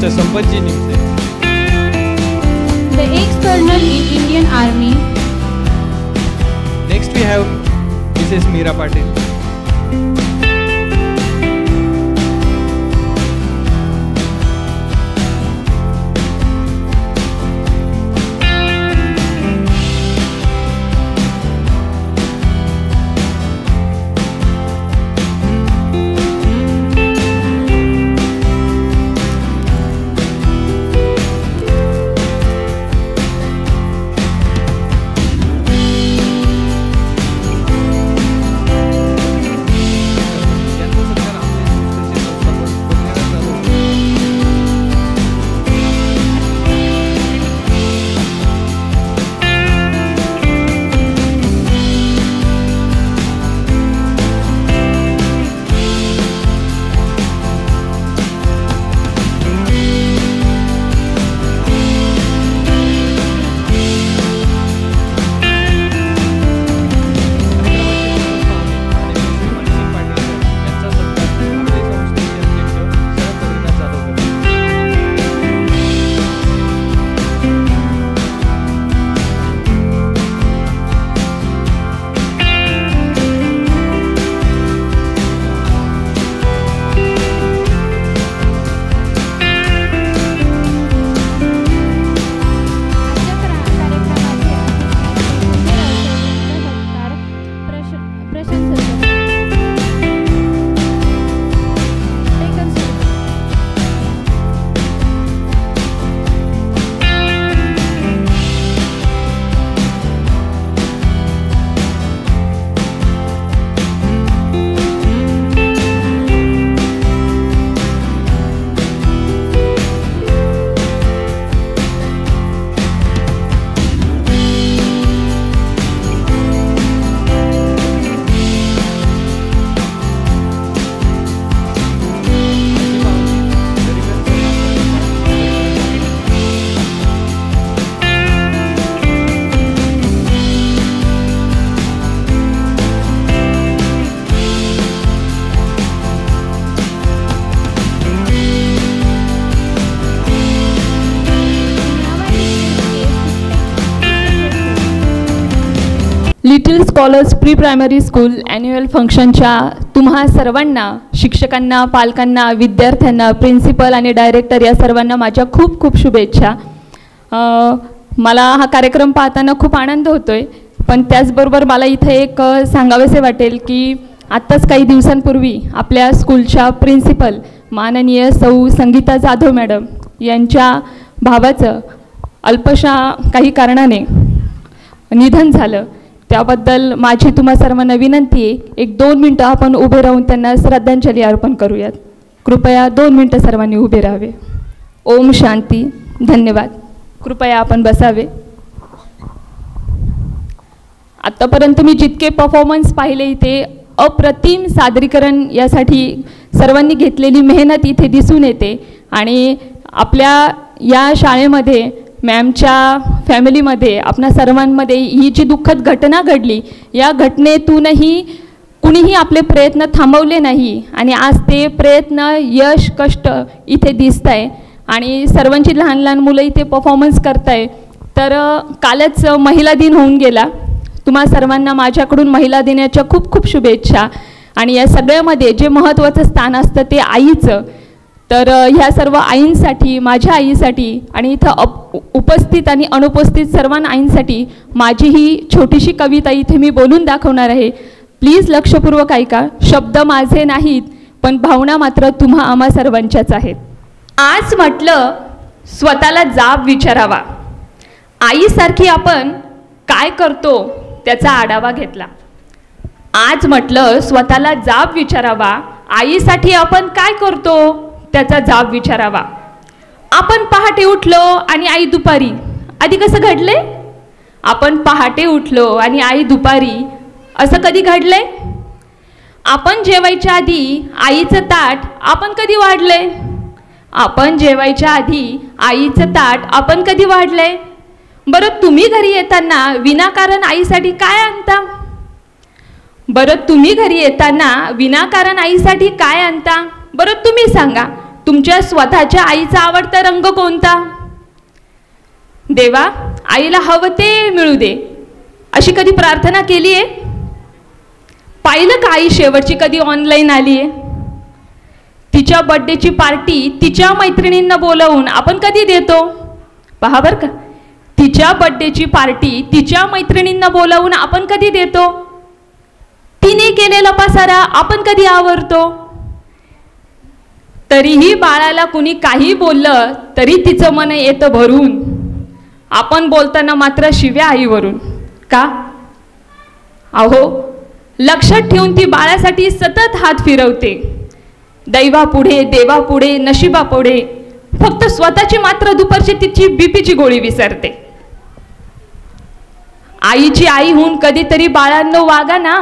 Mr. Sampatji Nimse. The ex-colonel in Indian Army. Next we have Mrs. Meera Patil. Little scholars pre primary school annual फंक्शनच्या तुम्हा सर्वांना, शिक्षकांना, पालकांना, विद्यार्थ्यांना, principal आणि डायरेक्टर या सर्वांना माझ्या खूप खूप शुभेच्छा. मला हा कार्यक्रम पाहताना खूप आनंद होतोय, पण त्याचबरोबर मला इथे एक सांगावेसे वाटेल की आत्ताच काही दिवसांपूर्वी आपल्या स्कूलच्या प्रिन्सिपल माननीय सौ संगीता जाधव मॅडम यांच्या भावाचं अल्पशा काही कारणाने निधन झालं. त्याबद्दल माझी तुम्हा सर्वांना विनंती आहे, एक 2 मिनटं आपण उभे राहून त्यांना श्रद्धांजली अर्पण करूयात. कृपया 2 मिनटं सर्वांनी उभे राहावे. ओम शांती. धन्यवाद. कृपया आपण बसावे. आत्तापर्यंत मी जितके परफॉर्मन्स पाहिले इथे अप्रतिम सादरीकरण यासाठी सर्वांनी घेतलेली मेहनत इथे दिसून येते. आणि आपल्या या शाळेमध्ये मॅमच्या फॅमिलीमध्ये आपणा सर्वांमध्ये ही जी दुःखद घटना घडली, या घटनेतूनही कुणीही आपले प्रयत्न थांबवले नाही आणि आज ते प्रयत्न, यश, कष्ट इथे दिसत आहे आणि सर्वांची लहान लहान मुलं इथे परफॉर्मन्स करत आहे. तर कालच महिला दिन होऊन गेला. तुम्हा सर्वांना माझ्याकडून महिला दिनाच्या खूप खूप शुभेच्छा. आणि या सगळ्यामध्ये जे महत्त्वाचं स्थान असतं ते आईचं. तर ह्या सर्व आईंसाठी, माझ्या आईसाठी आणि इथं उपस्थित आणि अनुपस्थित सर्वांना आईंसाठी माझी ही छोटीशी कविता इथे मी बोलून दाखवणार आहे. प्लीज लक्षपूर्वक ऐका. शब्द माझे नाहीत, पण भावना मात्र तुम्हा आम्हा सर्वांच्याच आहेत. आज म्हटलं स्वतःला जाब विचारावा. आईसारखी आपण काय करतो त्याचा आढावा घेतला. आज म्हटलं स्वतःला जाब विचारावा. आईसाठी आपण काय करतो त्याचा जाब विचारावा. आपण पहाटे उठलो आणि आई दुपारी. आधी कसं घडले? आपण पहाटे उठलो आणि आई दुपारी. असं कधी घडले? आपण जेवायच्या आधी आईचं ताट आपण कधी वाढले? आपण जेवायच्या आधी आईचं ताट आपण कधी वाढले? बरं, तुम्ही घरी येताना विनाकारण आईसाठी काय आणता? बरं, तुम्ही घरी येताना विनाकारण आईसाठी काय आणता? बरं, तुम्ही सांगा. तुमच्या स्वतःच्या आईचा आवडता रंग कोणता? देवा, आईला हवं ते मिळू दे अशी कधी प्रार्थना केली आहे? पाहिलं का आई शेवटची कधी ऑनलाईन आली आहे? तिच्या बर्थडेची पार्टी तिच्या मैत्रिणींना बोलावून आपण कधी देतो? पहा बरं का, तिच्या बर्थडेची पार्टी तिच्या मैत्रिणींना बोलावून आपण कधी देतो? तिने केलेला पसारा आपण कधी आवरतो? तरीही बाळाला कुणी काही बोललं तरी तिचं मन येतं भरून. आपण बोलताना मात्र शिव्या आईवरून. का? अहो, लक्षात ठेवून ती बाळासाठी सतत हात फिरवते. दैवापुढे, देवापुढे, नशिबापुढे, फक्त स्वतःची मात्र दुपारची तिची बीपीची गोळी विसरते. आईची आई होऊन कधीतरी बाळांनो वागा ना.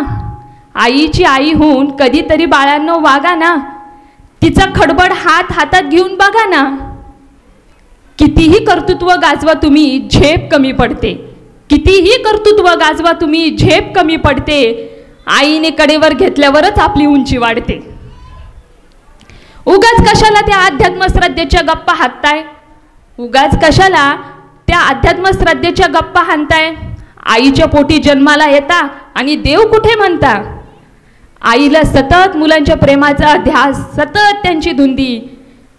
आईची आई होऊन कधीतरी बाळांनो वागा ना. तिचा खडबड हात हातात घेऊन बघा ना. कितीही कर्तृत्व गाजवा तुम्ही, झेप कमी पडते. कितीही कर्तृत्व गाजवा तुम्ही, झेप कमी पडते. आईने कडेवर घेतल्यावरच आपली उंची वाढते. उगाच कशाला त्या अध्यात्म श्रद्धेच्या गप्पा हाणताय? उगाच कशाला त्या अध्यात्म श्रद्धेच्या गप्पा हाणताय? आईच्या पोटी जन्माला येता आणि देव कुठे म्हणता? आईला सतत मुलांच्या प्रेमाचा ध्यास, सतत त्यांची धुंदी.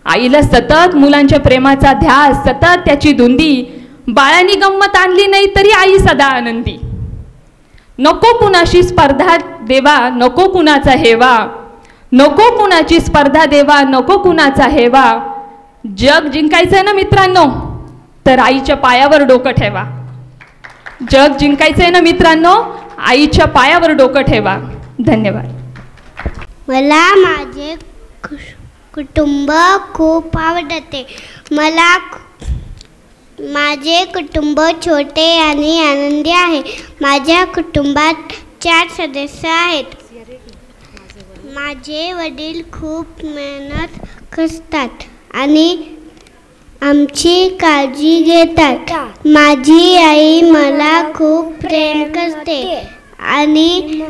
आईला सतत मुलांच्या प्रेमाचा ध्यास, सतत त्याची धुंदी. बाळांनी गंमत आणली नाही तरी आई सदा आनंदी. नको कुणाशी स्पर्धा देवा, नको कुणाचा हेवा. नको कुणाची स्पर्धा देवा, नको कुणाचा हेवा. जग जिंकायचं ना मित्रांनो, तर आईच्या पायावर डोकं ठेवा. जग जिंकायचंय ना मित्रांनो, आईच्या पायावर डोकं ठेवा. धन्यवाद. मला माझे कुटुंब खूप आवडते. मला माझे कुटुंब छोटे आणि आनंदी आहे. माझ्या कुटुंबात 4 सदस्य आहेत. माझे वडील खूप मेहनत करतात आणि आमची काळजी घेतात. माझी आई मला खूप प्रेम करते आणि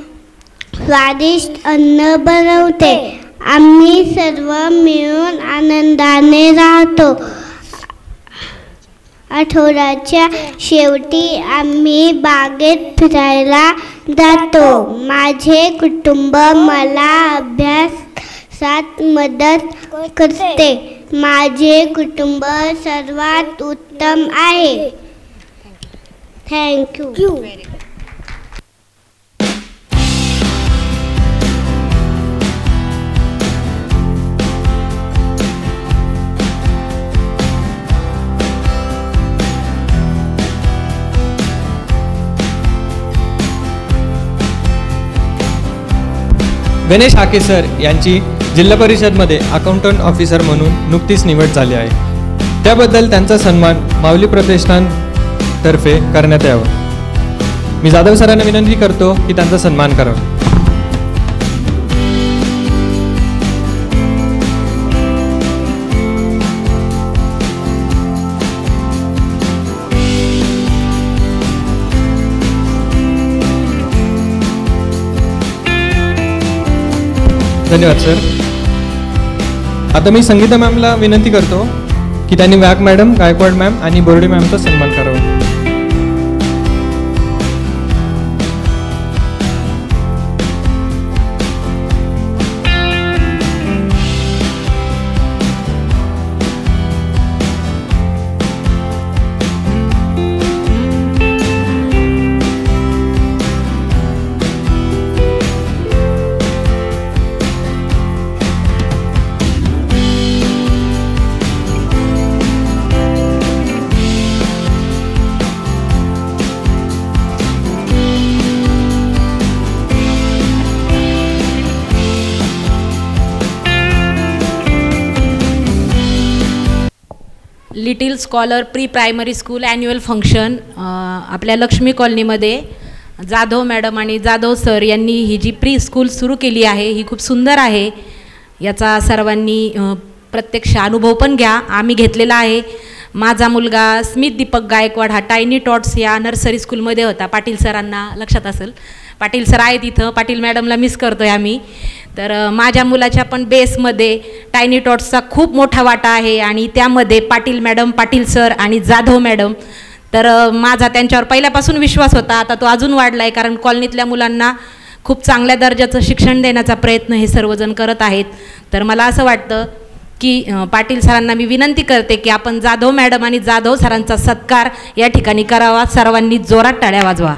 स्वादिष्ट अन्न बनवते. आम्ही सर्व मिळून आनंदाने राहतो. आठवड्याच्या शेवटी आम्ही बागेत फिरायला जातो. माझे कुटुंब मला अभ्यासात मदत करते. माझे कुटुंब सर्वात उत्तम आहे. थँक्यू. गणेश हाके सर यांची जिल्हा परिषदमध्ये अकाउंटंट ऑफिसर म्हणून नुकतीच निवड झाली आहे. त्याबद्दल त्यांचा सन्मान माऊली प्रतिष्ठानतर्फे करण्यात यावा. मी जाधव सरांना विनंती करतो की त्यांचा सन्मान करावा. धन्यवाद सर. आता मी संगीता मॅमला विनंती करतो की त्यांनी वाघ मॅडम, गायकवाड मॅम आणि बोर्डे मॅमचा सन्मान करावा. Little scholar pre primary school annual function आपल्या लक्ष्मी कॉलनीमध्ये जाधव मॅडम आणि जाधव सर यांनी ही जी प्री स्कूल सुरू केली आहे ही खूप सुंदर आहे. याचा सर्वांनी प्रत्यक्ष अनुभव पण घ्या. आम्ही घेतलेला आहे. माझा मुलगा स्मित दीपक गायकवाड हा टायनी टॉट्स या नर्सरी स्कूलमध्ये होता. पाटील सरांना लक्षात असेल, पाटील सर आहेत इथं. पाटील मॅडमला मिस करतो आहे आम्ही. तर माझ्या मुलाच्या पण बेसमध्ये टायनी टॉट्सचा खूप मोठा वाटा आहे आणि त्यामध्ये पाटील मॅडम, पाटील सर आणि जाधव मॅडम. तर माझा त्यांच्यावर पहिल्यापासून विश्वास होता, आता तो अजून वाढला आहे, कारण कॉलनीतल्या मुलांना खूप चांगल्या दर्जाचं शिक्षण देण्याचा प्रयत्न हे सर्वजण करत आहेत. तर मला असं वाटतं की पाटील सरांना मी विनंती करते की आपण जाधव मॅडम आणि जाधव सरांचा सत्कार या ठिकाणी करावा. सर्वांनी जोरात टाळ्या वाजवा.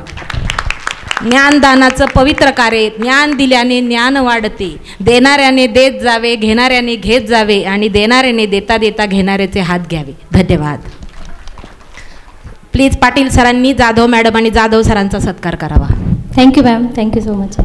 ज्ञानदानाचं पवित्र कार्य, ज्ञान दिल्याने ज्ञान वाढते, देणाऱ्याने देत जावे, घेणाऱ्याने घेत जावे आणि देणाऱ्याने देता देता घेणाऱ्याचे हात घ्यावे. धन्यवाद. प्लीज पाटील सरांनी जाधव मॅडम आणि जाधव सरांचा सत्कार करावा. Thank you ma'am, thank you so much.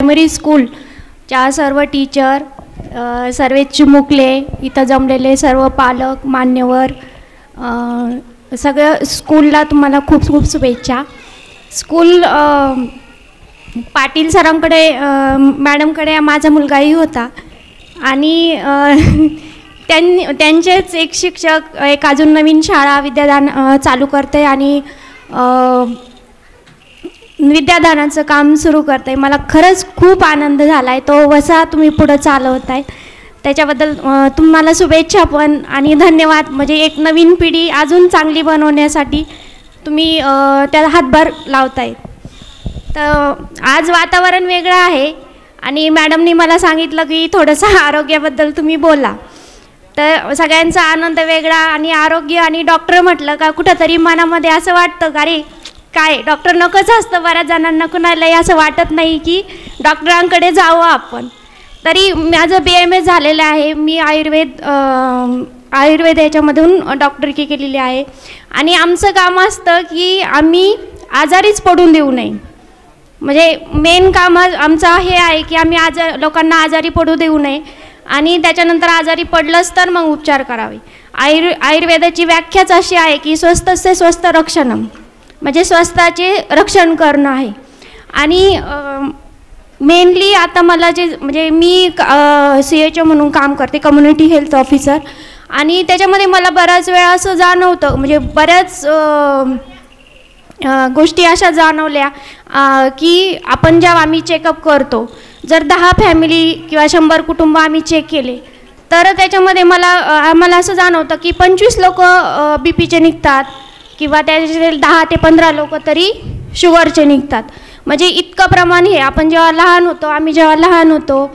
Primary स्कूलच्या सर्व टीचर, सर्व चिमुकले, इथं जमलेले सर्व पालक, मान्यवर, सगळं स्कूलला तुम्हाला खूप खूप शुभेच्छा. स्कूल पाटील सरांकडे, मॅडमकडे माझा मुलगाही होता आणि त्यांचेच एक शिक्षक एक अजून नवीन शाळा विद्यादान चालू करते आणि विद्यादानाचं काम सुरू करते. मला खरंच खूप आनंद झाला आहे. तो वसा तुम्ही पुढं चालवत आहे त्याच्याबद्दल तुम्हाला शुभेच्छा पण आणि धन्यवाद. म्हणजे एक नवीन पिढी अजून चांगली बनवण्यासाठी तुम्ही त्याला हातभार लावताय. तर आज वातावरण वेगळं आहे आणि मॅडमनी मला सांगितलं की थोडंसं आरोग्याबद्दल तुम्ही बोला. तर सगळ्यांचा आनंद वेगळा आणि आरोग्य आणि डॉक्टर म्हटलं का कुठंतरी मनामध्ये असं वाटतं का रे काय डॉक्टर नकोच असतं. बऱ्याच जणांना कुणालाही असं वाटत नाही की डॉक्टरांकडे जावं आपण. तरी माझं BMS झालेलं आहे. मी आयुर्वेद याच्यामधून डॉक्टरकी केलेली आहे आणि आमचं काम असतं की आम्ही आजारीच पडून देऊ नये. म्हणजे मेन काम आमचं हे आहे की आम्ही लोकांना आजारी पडू देऊ नये आणि त्याच्यानंतर आजारी पडलंच तर मग उपचार करावे. आयुर्वेदाची व्याख्याच अशी आहे की स्वस्तस्य स्वस्थ रक्षणम, म्हणजे स्वस्ताचे रक्षण करणं आहे. आणि मेनली आता मला जे म्हणजे मी CHO म्हणून काम करते, कम्युनिटी हेल्थ ऑफिसर, आणि त्याच्यामध्ये मला बऱ्याच वेळा असं जाणवतं, म्हणजे बऱ्याच गोष्टी अशा जाणवल्या की आपण जेव्हा आम्ही चेकअप करतो, जर 10 फॅमिली किंवा 100 कुटुंब आम्ही चेक केले तर त्याच्यामध्ये आम्हाला असं जाणवतं की 25 लोक BPचे निघतात किंवा त्याचे 10 ते 15 लोक तरी शुगरचे निघतात. म्हणजे इतकं प्रमाण हे आम्ही जेव्हा लहान होतो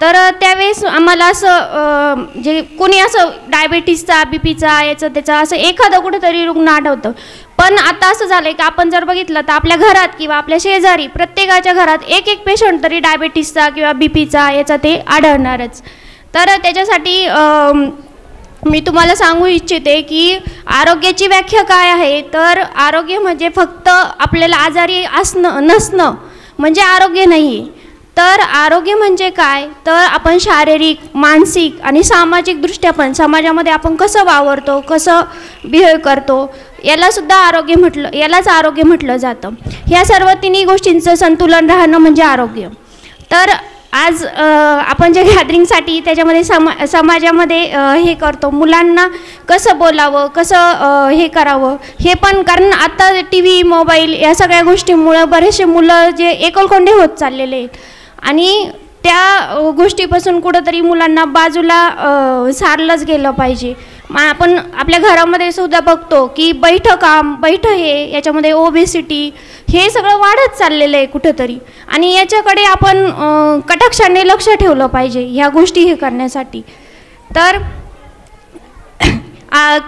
तर त्यावेळेस आम्हाला असं जे कोणी असं डायबिटीसचा, BPचा, याचं त्याचा असं एखादं कुठंतरी रुग्ण आढळतं. पण आता असं झालं आहे की आपण जर बघितलं तर आपल्या घरात किंवा आपल्या शेजारी प्रत्येकाच्या घरात एक पेशंट तरी डायबिटीसचा किंवा BPचा याचा ते आढळणारच. तर त्याच्यासाठी मी तुम्हाला सांगू इच्छिते की आरोग्याची व्याख्या काय आहे. तर आरोग्य म्हणजे फक्त आपल्याला आजारी नसणं म्हणजे आरोग्य नाही आहे. तर आरोग्य म्हणजे काय, तर आपण शारीरिक, मानसिक आणि सामाजिकदृष्ट्या पण समाजामध्ये आपण कसं वावरतो, कसं बिहेव करतो, यालाच आरोग्य म्हटलं जातं. ह्या सर्व तिन्ही गोष्टींचं संतुलन राहणं म्हणजे आरोग्य. तर आज आपण जे गॅदरिंगसाठी त्याच्यामध्ये समाजामध्ये हे करतो, मुलांना कसं बोलावं, कसं हे करावं, हे पण कारण आता TV, मोबाईल या सगळ्या गोष्टींमुळं बरेचसे मुलं जे एकलकोंडे होत चाललेले आहेत आणि त्या गोष्टीपासून कुठंतरी मुलांना बाजूला सारलंच गेलं पाहिजे. आपण आपल्या घरामध्ये सुद्धा बघतो की बैठं हे याच्यामध्ये ओबेसिटी हे सगळं वाढत चाललेलं आहे कुठंतरी आणि याच्याकडे आपण कटाक्षाने लक्ष ठेवलं पाहिजे ह्या गोष्टी हे करण्यासाठी. तर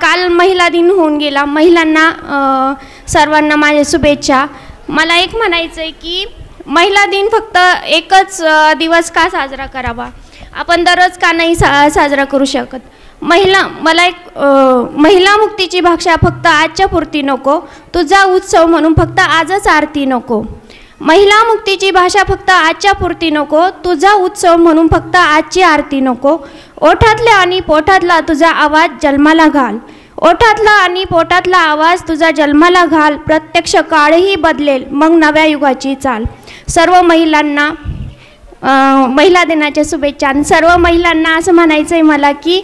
काल महिला दिन होऊन गेला. महिलांना सर्वांना माझ्या शुभेच्छा. मला एक म्हणायचं आहे की महिला दिन फक्त एकच दिवस का साजरा करावा, आपण दररोज का नाही साजरा करू शकत. महिला मुक्तीची भाषा फक्त आजच्या पुरती नको, तुझा उत्सव म्हणून फक्त आजच आरती नको. महिला मुक्तीची भाषा फक्त आजच्या पुरती नको, तुझा उत्सव म्हणून फक्त आजची आरती नको. ओठातला आणि पोटातला तुझा आवाज जन्माला घाल, ओठातला आणि पोटातला आवाज तुझा जन्माला घाल, प्रत्यक्ष काळही बदलेल मग नव्या युगाची चाल. सर्व महिलांना महिला दिनाच्या शुभेच्छा. आणि सर्व महिलांना असं म्हणायचं आहे मला की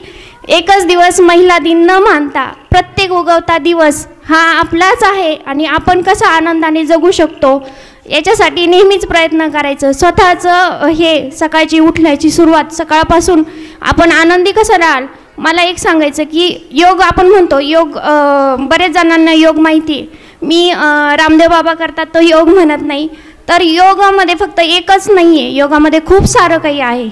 एकच दिवस महिला दिन न मानता प्रत्येक उगवता दिवस हा आपलाच आहे आणि आपण कसा आनंदाने जगू शकतो याच्यासाठी नेहमीच प्रयत्न करायचं. स्वतःचं हे सकाळची उठल्याची सुरुवात सकाळपासून आपण आनंदी कसं राहाल. मला एक सांगायचं की योग आपण म्हणतो योग, बरेच जणांना योग माहिती आहे. मी रामदेव बाबा करतात तो योग म्हणत नाही. तर योगामध्ये फक्त एकच नाही आहे, योगामध्ये खूप सारं काही आहे.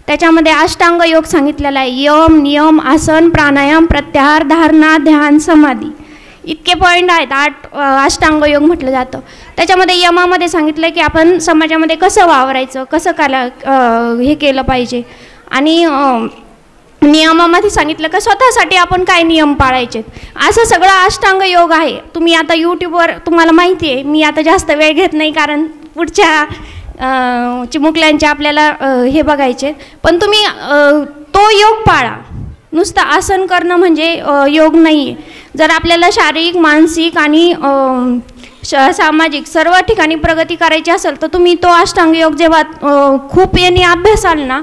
त्याच्यामध्ये अष्टांग योग सांगितलेला आहे. यम, नियम, आसन, प्राणायाम, प्रत्याहार, धारणा, ध्यान, समाधी इतके पॉईंट आहेत. 8 अष्टांग योग म्हटलं जातं. त्याच्यामध्ये यमामध्ये सांगितलं की आपण समाजामध्ये कसं वावरायचं, कसं हे केलं पाहिजे. आणि नियमामध्ये सांगितलं का स्वतःसाठी आपण काय नियम पाळायचे. असं सगळं अष्टांग योग आहे. तुम्ही आता यूट्यूबवर तुम्हाला माहिती आहे. मी आता जास्त वेळ घेत नाही कारण पुढच्या चिमुकल्यांचे आपल्याला हे बघायचे. पण तुम्ही तो योग पाळा. नुसतं आसन करणं म्हणजे योग नाही आहे. जर आपल्याला शारीरिक, मानसिक आणि सामाजिक सर्व ठिकाणी प्रगती करायची असेल तर तुम्ही तो अष्टांग योग जेव्हा खूप यांनी अभ्यासाल ना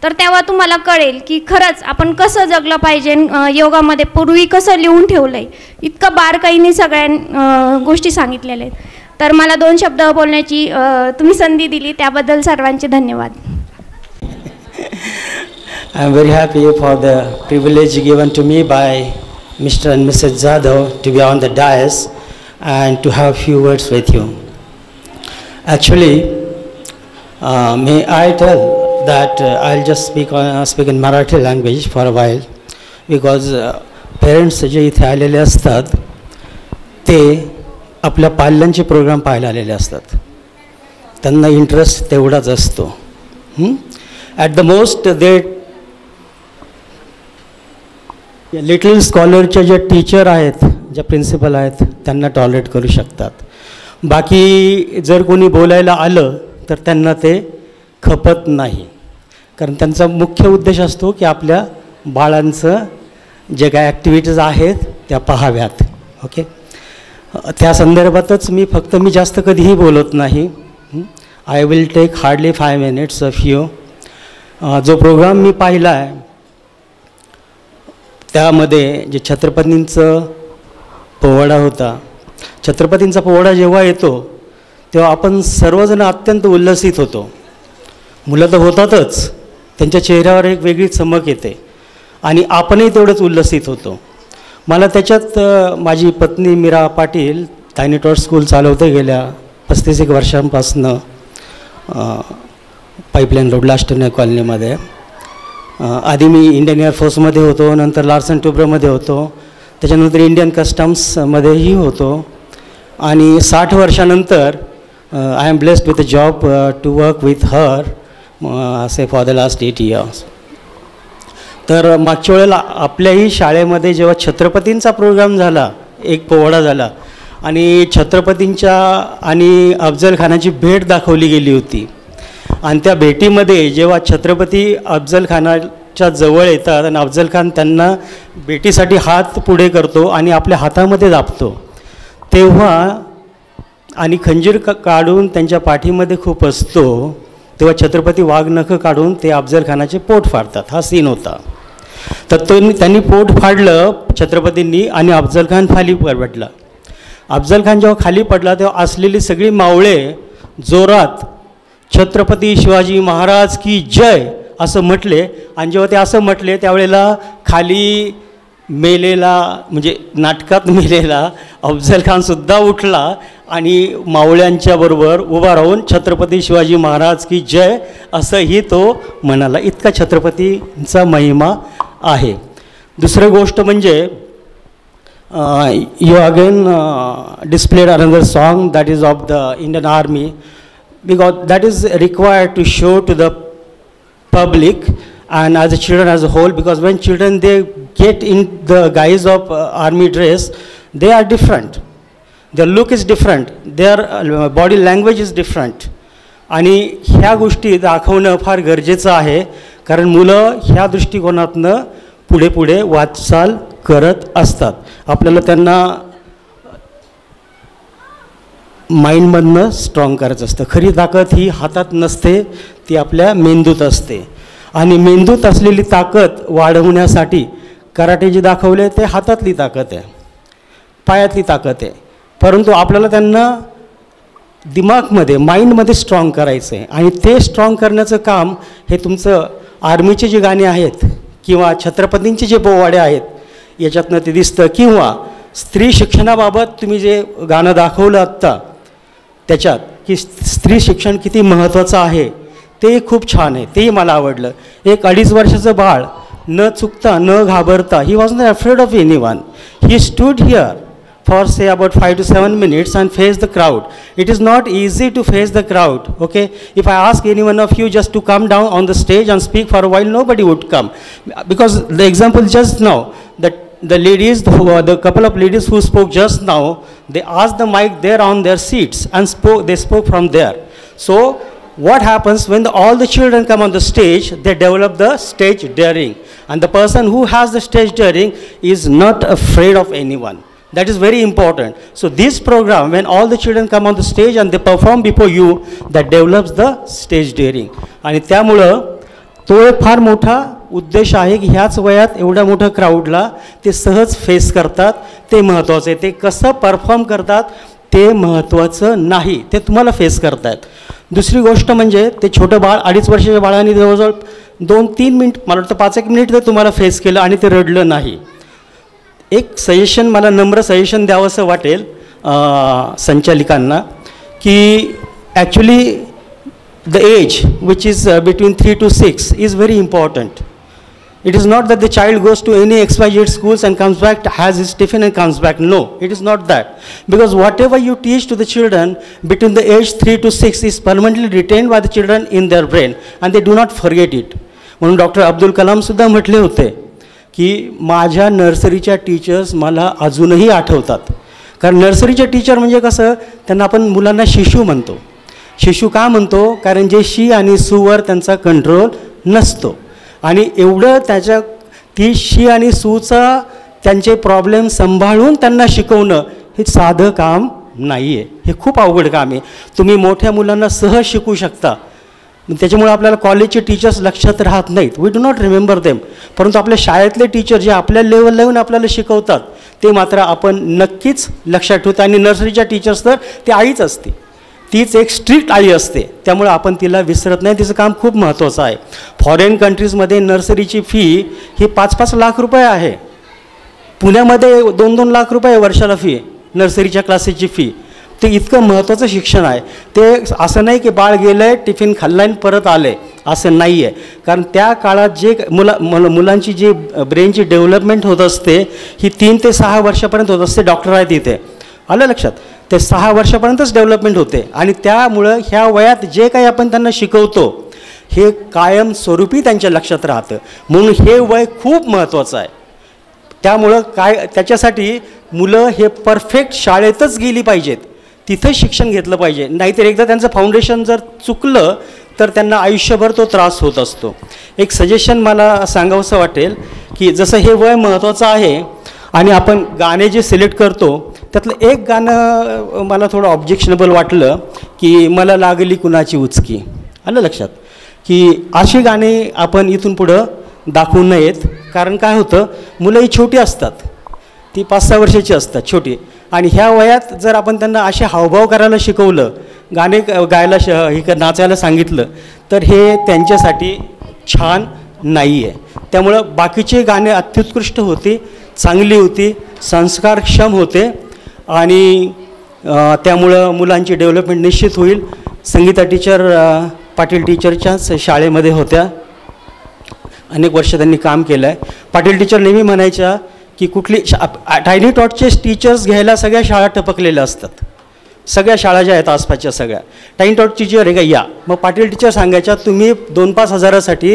तर तेव्हा तुम्हाला कळेल की खरंच आपण कसं जगलं पाहिजे. योगामध्ये पूर्वी कसं लिहून ठेवलं आहे, इतकं बारकाईने सगळ्या गोष्टी सांगितलेल्या आहेत. तर मला 2 शब्द बोलण्याची तुम्ही संधी दिली त्याबद्दल सर्वांचे धन्यवाद. I am very happy for the privilege given to me by Mr. and Mrs. Jadhav to be on the dais and to have few words with you. Actually, may I tell that I'll just speak in Marathi language for a while because parents जे इथे आलेले असतात ते आपल्या पाल्यांचे programme पाहायला आलेले असतात. त्यांना इंटरेस्ट तेवढाच असतो. At the most they little स्कॉलरच्या ज्या टीचर आहेत, ज्या प्रिन्सिपल आहेत त्यांना टॉलरेट करू शकतात. बाकी जर कोणी बोलायला आलं तर त्यांना ते खपत नाही. कारण त्यांचा मुख्य उद्देश असतो की आपल्या बाळांचं जे काय ॲक्टिव्हिटीज आहेत त्या पाहाव्यात. ओके, त्या संदर्भातच मी जास्त कधीही बोलत नाही. I will take hardly 5 minutes of you. जो प्रोग्राम मी पाहिला आहे त्यामध्ये जे छत्रपतींचं पोवाडा होता, छत्रपतींचा पोवाडा जेव्हा येतो तेव्हा आपण सर्वजण अत्यंत उल्लसित होतो. मुलं तर होतातच, त्यांच्या चेहऱ्यावर एक वेगळी चमक येते आणि आपणही तेवढंच उल्लसित होतो. मला त्याच्यात माझी पत्नी मीरा पाटील टायनीटॉट स्कूल चालवते गेल्या 35 वर्षांपासनं पाईपलाईन रोड लास्टने कॉलनीमध्ये. आधी मी इंडियन एअरफोर्समध्ये होतो, नंतर लार्सन टुब्रोमध्ये होतो, त्याच्यानंतर इंडियन कस्टम्समध्येही होतो आणि 60 वर्षानंतर I am blessed with a job to work with her असे फॉर द लास्ट 8 years. तर मागच्या वेळेला आपल्याही शाळेमध्ये जेव्हा छत्रपतींचा प्रोग्राम झाला, एक पोवाडा झाला आणि छत्रपतींच्या आणि अफजल खानाची भेट दाखवली गेली होती. आणि त्या भेटीमध्ये जेव्हा छत्रपती अफजल खानाच्या जवळ येतात आणि अफजल खान त्यांना भेटीसाठी हात पुढे करतो आणि आपल्या हातामध्ये दाबतो तेव्हा आणि खंजीर काढून त्यांच्या पाठीमध्ये खूप असतो तेव्हा छत्रपती वाघनखं काढून ते अफजल खानाचे पोट फाडतात. हा सीन होता. तर त्यांनी पोट फाडलं छत्रपतींनी आणि अफजल खान खाली पडला. अफजल खान जेव्हा खाली पडला तेव्हा असलेली सगळी मावळे जोरात छत्रपती शिवाजी महाराज की जय असं म्हटले. आणि जेव्हा ते असं म्हटले त्यावेळेला खाली मेलेला म्हणजे नाटकात मेलेला अफजल खानसुद्धा उठला आणि मावळ्यांच्या बरोबर उभा राहून छत्रपती शिवाजी महाराज की जय असंही तो म्हणाला. इतका छत्रपतींचा महिमा आहे. दुसरी गोष्ट म्हणजे you again displayed another song that is of the Indian Army because that is required to show to the public and as the children as a whole, because when children they get in the guise of army dress they are different, their look is different, their body language is different आणि ह्या गोष्टी दाखवणं फार गरजेचं आहे. कारण मुलं ह्या दृष्टिकोनातनं पुढे पुढे वाटचाल करत असतात. आपल्याला त्यांना माइंडमधनं स्ट्रॉंग करायचं असतं. खरी ताकद ही हातात नसते, ती आपल्या मेंदूत असते. आणि मेंदूत असलेली ताकद वाढवण्यासाठी कराटे जे दाखवले ते हातातली ताकद आहे, पायातली ताकद आहे. परंतु आपल्याला त्यांना दिमागमध्ये माइंडमध्ये स्ट्रॉंग करायचं आहे. आणि ते स्ट्रॉंग करण्याचं काम हे तुमचं आर्मीचे जे गाणे आहेत किंवा छत्रपतींचे जे पोवाडे आहेत याच्यातनं ते दिसतं. किंवा स्त्री शिक्षणाबाबत तुम्ही जे गाणं दाखवलं आत्ता त्याच्यात की स्त्री शिक्षण किती महत्त्वाचं आहे ते खूप छान आहे, तेही मला आवडलं. एक 2.5 वर्षाचं बाळ न चुकता न घाबरता, he was not afraid of anyone. He stood here for say about 5 to 7 minutes and face the crowd. It is not easy to face the crowd, okay? If I ask any one of you just to come down on the stage and speak for a while, nobody would come. Because the example just now, that the ladies, the couple of ladies who spoke just now, they asked the mic there on their seats and they spoke from there. So what happens when all the children come on the stage, they develop the stage daring. And the person who has the stage daring is not afraid of anyone. That is very important. So this program, when all the children come on the stage and they perform before you, that develops the stage daring. आणि त्यामुळं तो एक फार मोठा उद्देश आहे की ह्याच वयात एवढ्या मोठ्या क्राऊडला ते सहज फेस करतात, ते महत्त्वाचं आहे. ते कसं परफॉर्म करतात ते महत्त्वाचं नाही, ते तुम्हाला फेस करतायत. दुसरी गोष्ट म्हणजे ते छोटं बाळ 2.5 वर्षाच्या बाळाने जवळजवळ 2-3 मिनिट, मला वाटतं 5-1 मिनिट ते तुम्हाला फेस केलं आणि ते रडलं नाही. एक सजेशन, मला नम्र सजेशन द्यावं असं वाटेल संचालिकांना की actually the age which is between 3 to 6 is very important. It is not that the child goes to any XYZ schools and comes back, has his tiffin and comes back. No, it is not that. Because whatever you teach to the children between the age 3 to 6 is permanently retained by the children in their brain and they do not forget it. म्हणून doctor Abdul Kalam सुद्धा म्हटले होते की माझ्या नर्सरीच्या teachers मला अजूनही आठवतात. कारण नर्सरीच्या टीचर म्हणजे कसं, त्यांना आपण मुलांना शिशु म्हणतो. शिशु का म्हणतो? कारण जे शी आणि सूवर त्यांचा कंट्रोल नसतो. आणि एवढं ती शी आणि सूचा त्यांचे प्रॉब्लेम सांभाळून त्यांना शिकवणं हे साधं काम नाही आहे, हे खूप अवघड काम आहे. तुम्ही मोठ्या मुलांना सहज शिकवू शकता, त्याच्यामुळे आपल्याला कॉलेजचे टीचर्स लक्षात राहत नाहीत, we do not remember them. परंतु आपल्या शाळेतले टीचर जे आपल्या लेवलला येऊन आपल्याला शिकवतात ते मात्र आपण नक्कीच लक्षात ठेवतो. आणि नर्सरीच्या टीचर्स तर ती आईच असते, तीच एक स्ट्रिक्ट आई असते, त्यामुळे आपण तिला विसरत नाही. तिचं काम खूप महत्त्वाचं आहे. फॉरेन कंट्रीजमध्ये नर्सरीची फी ही 5-5 लाख रुपये आहे. पुण्यामध्ये 2-2 लाख रुपये वर्षाला फी आहे नर्सरीच्या क्लासेसची फी. ते इतकं महत्त्वाचं शिक्षण आहे. ते असं नाही की बाळ गेलं आहे, टिफिन खाल्लं आणि परत आलं आहे, असं नाही आहे. कारण त्या काळात जे मुलांची जी ब्रेनची डेव्हलपमेंट होत असते ही 3 ते 6 वर्षापर्यंत होत असते. डॉक्टर आहेत इथे, आलं लक्षात, ते 6 वर्षापर्यंतच डेव्हलपमेंट होते. आणि त्यामुळं ह्या वयात जे काही आपण त्यांना शिकवतो हे कायम स्वरूपी त्यांच्या लक्षात राहतं. म्हणून हे वय खूप महत्त्वाचं आहे. त्यामुळं त्याच्यासाठी मुलं हे परफेक्ट शाळेतच गेली पाहिजेत, तिथं शिक्षण घेतलं पाहिजे. नाहीतर एकदा त्यांचं फाउंडेशन जर चुकलं तर त्यांना आयुष्यभर तो त्रास होत असतो. एक सजेशन मला सांगावंसं वाटेल की जसं हे वय महत्त्वाचं आहे आणि आपण गाणे जे सिलेक्ट करतो त्यातलं एक गाणं मला थोडं ऑब्जेक्शनेबल वाटलं की मला लागली कुणाची उचकी. आलं लक्षात की अशी गाणी आपण इथून पुढं दाखवू नयेत. कारण काय होतं, मुलं ही छोटी असतात, ती 5-6 वर्षाची असतात, छोटी. आणि ह्या वयात जर आपण त्यांना असे हावभाव करायला शिकवलं, गाणे गायला नाचायला सांगितलं तर हे त्यांच्यासाठी छान नाही आहे. त्यामुळं बाकीचे गाणे अत्युत्कृष्ट होते, चांगली होती, संस्कारक्षम होते आणि त्यामुळं मुलांची डेव्हलपमेंट निश्चित होईल. संगीता टीचर पाटील टीचरच्याच शाळेमध्ये होत्या, अनेक वर्ष त्यांनी काम केलं आहे. पाटील टीचर नेहमी म्हणायच्या की कुठली टायनी टॉटचे टीचर्स घ्यायला सगळ्या शाळा टपकलेल्या असतात, सगळ्या शाळा ज्या आहेत आसपासच्या सगळ्या. टायनी टॉट टीचर आहे का या, मग पाटील टीचर सांगायच्या तुम्ही 2-5 हजारासाठी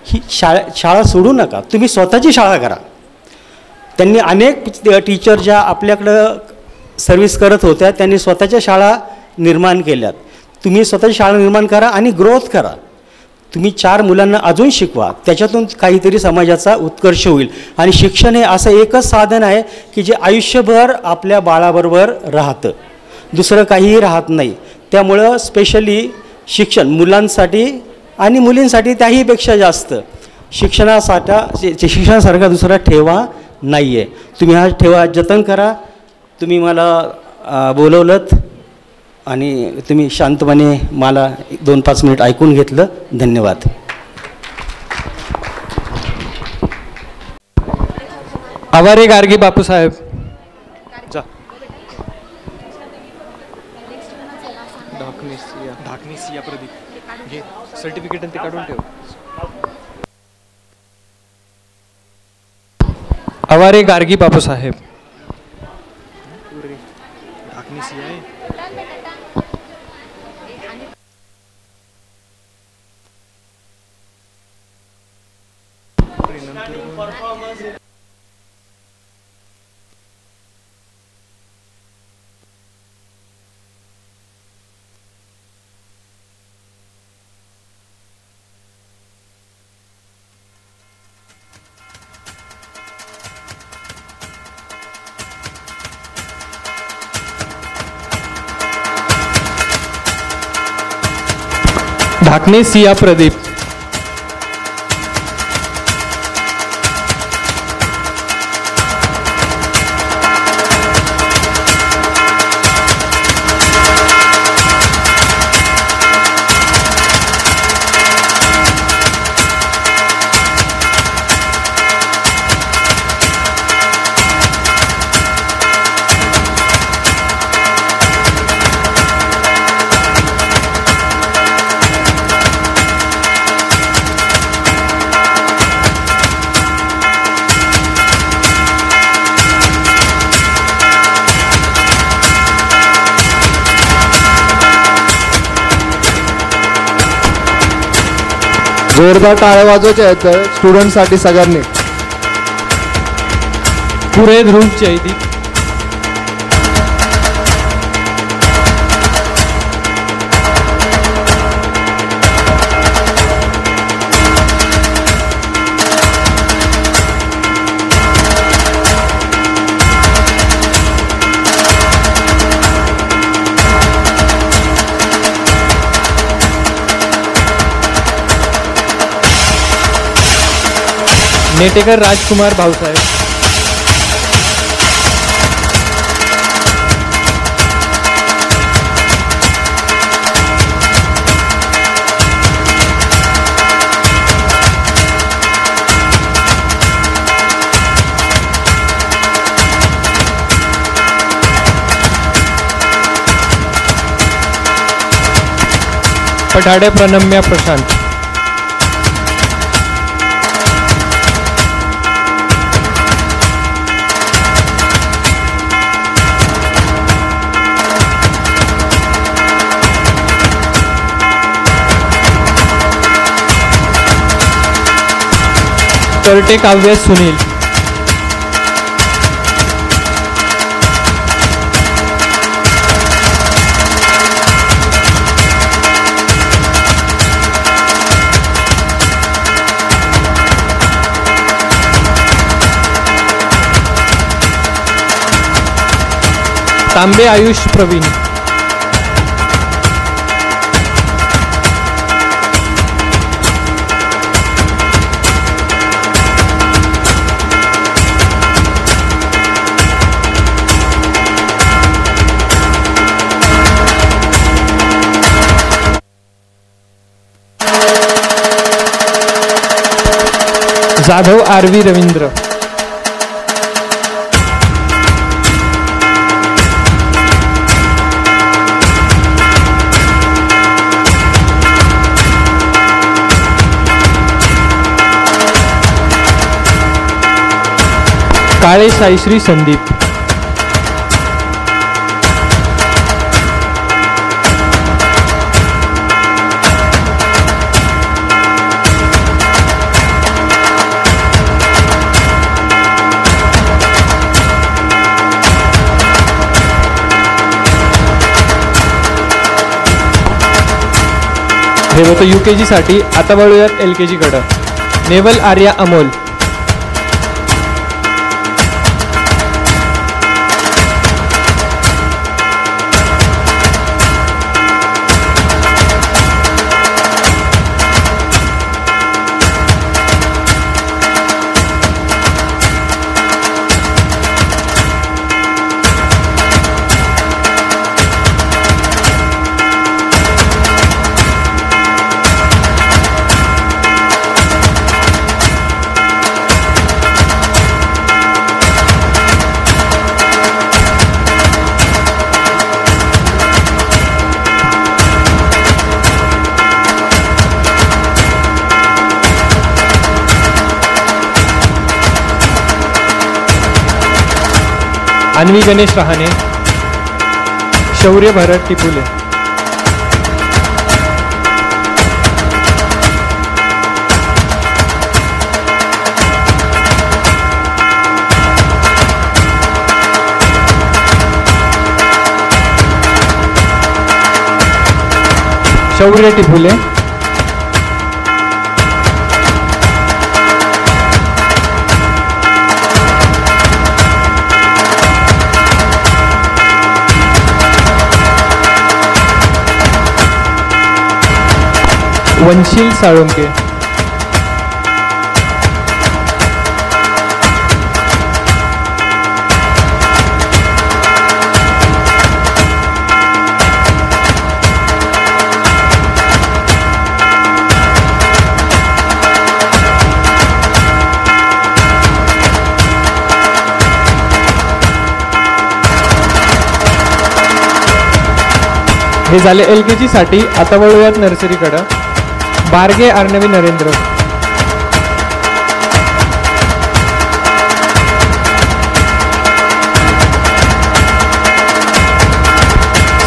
ही शाळा सोडू नका, तुम्ही स्वतःची शाळा करा. त्यांनी अनेक टीचर ज्या आपल्याकडं सर्व्हिस करत होत्या त्यांनी स्वतःच्या शाळा निर्माण केल्यात. तुम्ही स्वतःची शाळा निर्माण करा आणि ग्रोथ करा. तुम्ही 4 मुलांना अजून शिकवा, त्याच्यातून काहीतरी समाजाचा उत्कर्ष होईल. आणि शिक्षण हे असं एकच साधन आहे की जे आयुष्यभर आपल्या बाळाबरोबर राहतं, दुसरं काहीही राहत नाही. त्यामुळं स्पेशली शिक्षण मुलांसाठी आणि मुलींसाठी त्याहीपेक्षा जास्त शिक्षणासारखा दुसरा ठेवा नाही आहे. तुम्ही हा ठेवा जतन करा. तुम्ही मला बोलवलंत आणि तुम्ही शांतपणे मला 2-5 मिनिट ऐकून घेतलं. धन्यवाद. आवारे गार्गी बापूसाहेब. सर्टिफिकेट ते काढून ठेव. आवारे गार्गी बापूसाहेब. ढाकणे सिया प्रदीप. जोरदार टाळ्या वाजवायच्या आहेत स्टुडंटसाठी सगळ्यांनी. पुरे ध्रुव जयदीप. नेटेकर राजकुमार भाऊसाहेब. पठाडे प्रणम्या प्रशांत. कर्टे काव्य सुनील. तांबे आयुष प्रवीण. जाधव आरवी रवींद्र. काळे साईश्री संदीप. हे होतं UKG साठी. आता वळूयात LKG कडं. नेवल आर्या अमोल. अन्वी गणेश रहाणे. शौर्य भरत टिपुले. शौर्य टिपुले. वंशील साळुंके. हे झाले LKG साठी. आता वळूयात नर्सरीकडं. बारगे अर्णवी नरेंद्र.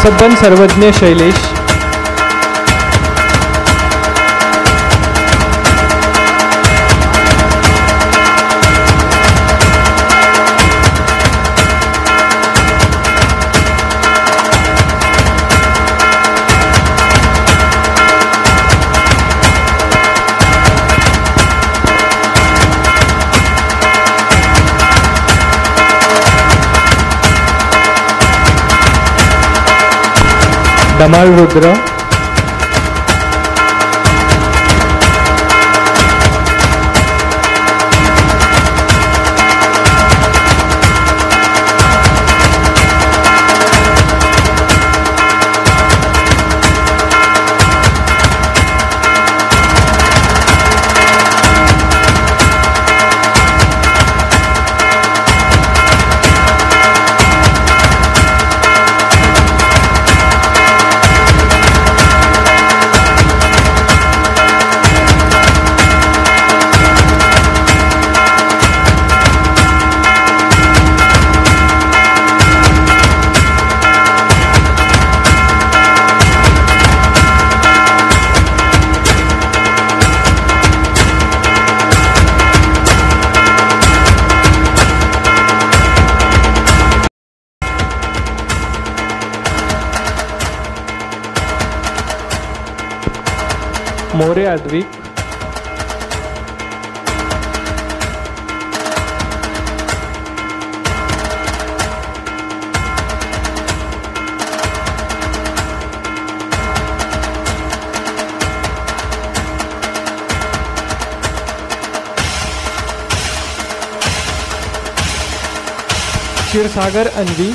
सब्बन सर्वज्ञ शैलेश. धमाल रुद्र. मोरे अद्विक. क्षीरसागर अन्वी.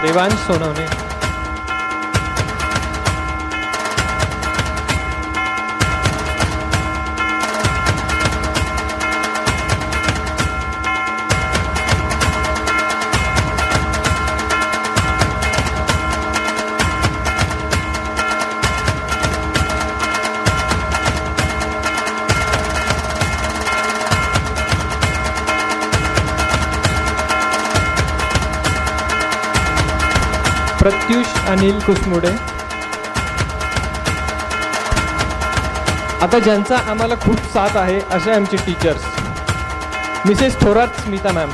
देवांश सोनवणे. प्रत्युष अनिल कुसमुडे. आता ज्यांचा आम्हाला खूप साथ आहे असे आमचे teachers, Mrs Thorat Smita ma'am.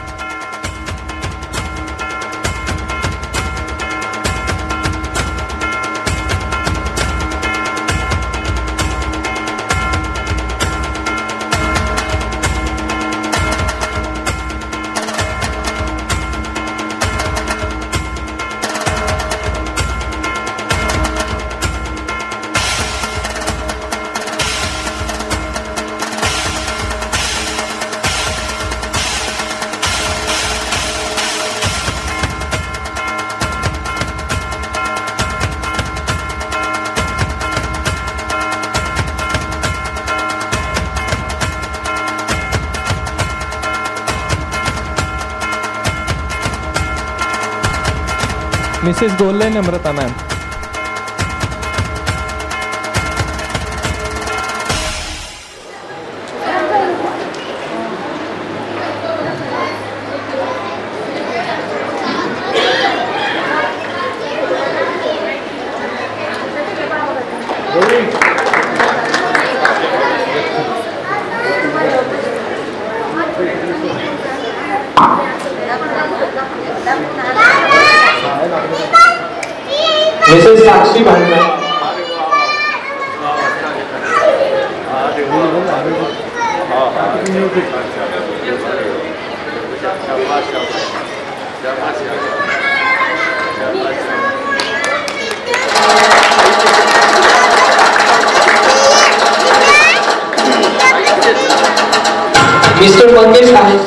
Mrs Golle Namrata ma'am. Mrs Sakshi Bhande. Mr Mangesh आहे.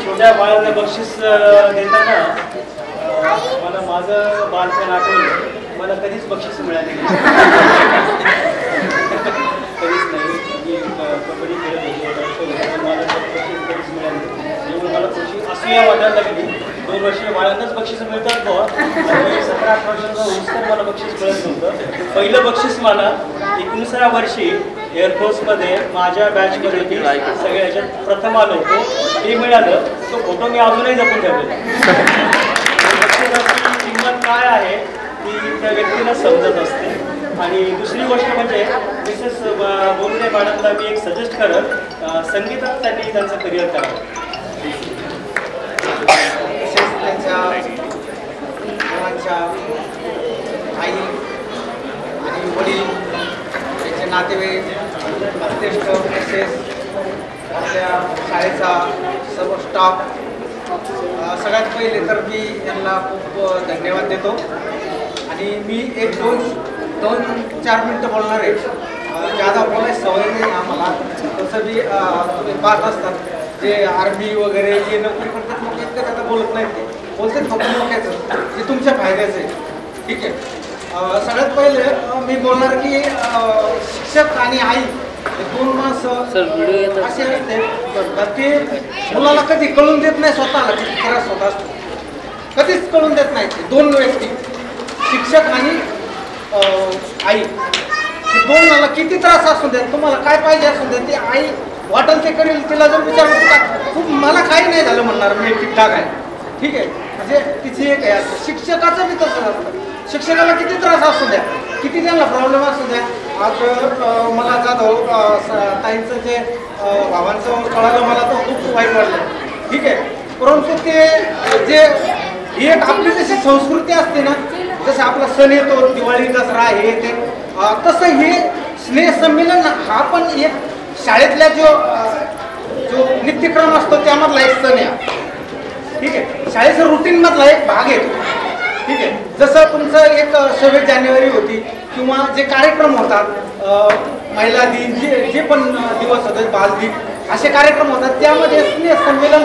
छोट्या बाळांना बक्षीस देताना मला माझं बालपण आठवलं. मला कधीच बक्षीस मिळाली नाही, कधीच नाही. मी कबड्डी खेळत होतो, मला बक्षीस कधीच मिळालं नाही. मला खुशी असूया वाटायला लागली. 2 वर्षीय बाळांनाच बक्षीस मिळतात बुवा, 17-18 वर्षाचा होऊस तर मला बक्षीस मिळत नव्हतं. पहिलं बक्षीस मला 19व्या वर्षी एअरफोर्समध्ये माझ्या बॅचमध्ये मी सगळ्या ह्याच्यात प्रथम आलो होतो, ते मिळालं. तो फोटो मी अजूनही जपून ठेवलेला. बक्षिसाची किंमत काय आहे ती त्या व्यक्तीला समजत असते. आणि दुसरी गोष्ट म्हणजे मिसेस बोलणे मॅडमला मी एक सजेस्ट करत संगीतात त्यांनी त्यांचं करिअर करावं. तसेच त्यांच्या मुलांच्या आई आणि वडील त्यांचे नातेवाईक ज्येष्ठ तसेच आपल्या शाळेचा सर्व स्टाफ सगळ्यात पहिले तर मी यांना खूप धन्यवाद देतो. आणि मी एक दोन चार मिनटं बोलणार आहे. ज्यादा बोलायची सवय नाही आम्हाला. तसं बी तुम्ही पाहत असतात जे आर्मी वगैरे जे नोकरी करतात मग इतकं आता बोलत नाहीत ते बोलतात फक्त मोठ्याचं जे तुमच्या फायद्याचं आहे. ठीक आहे. सगळ्यात पहिले मी बोलणार की शिक्षक आणि आई हे दोन माणसं असे असते ते मुलाला कधी कळून देत नाही स्वतःला किती त्रास होत असतो. कधीच कळून देत नाही. ते दोन व्यक्ती शिक्षक आणि आई हे दोनाला किती त्रास असू द्या तुम्हाला काय पाहिजे असू द्या ती आई वाटेल ते करेल. तिला जर विचारलं का खूप मला काही नाही झालं म्हणणार मी ठीकठाक आहे. ठीक आहे. म्हणजे तिची एक आहे. शिक्षकाचं बी तसं असतं. शिक्षकाला किती त्रास असू द्या किती त्यांना प्रॉब्लेम असू द्या. आज मला जाधव ताईंचं जे भावांचं कळालं मला तर खूप वाईट वाटलं. ठीक आहे. परंतु ते जे ही एक आपली जशी संस्कृती असते ना जसं आपला सण येतो दिवाळी दसरा हे ते तसं हे स्नेहसंमेलन हा पण एक शाळेतल्या जो नित्यक्रम असतो त्यामधला एक सण आहे. ठीक आहे. शाळेचं रुटीनमधला एक भाग येतो. ठीक आहे. जसं तुमचं एक 26 जानेवारी होती किंवा जे कार्यक्रम होतात महिला दिन जे पण दिवस होतात बालदिन असे कार्यक्रम होतात त्यामध्ये स्नेहसंमेलन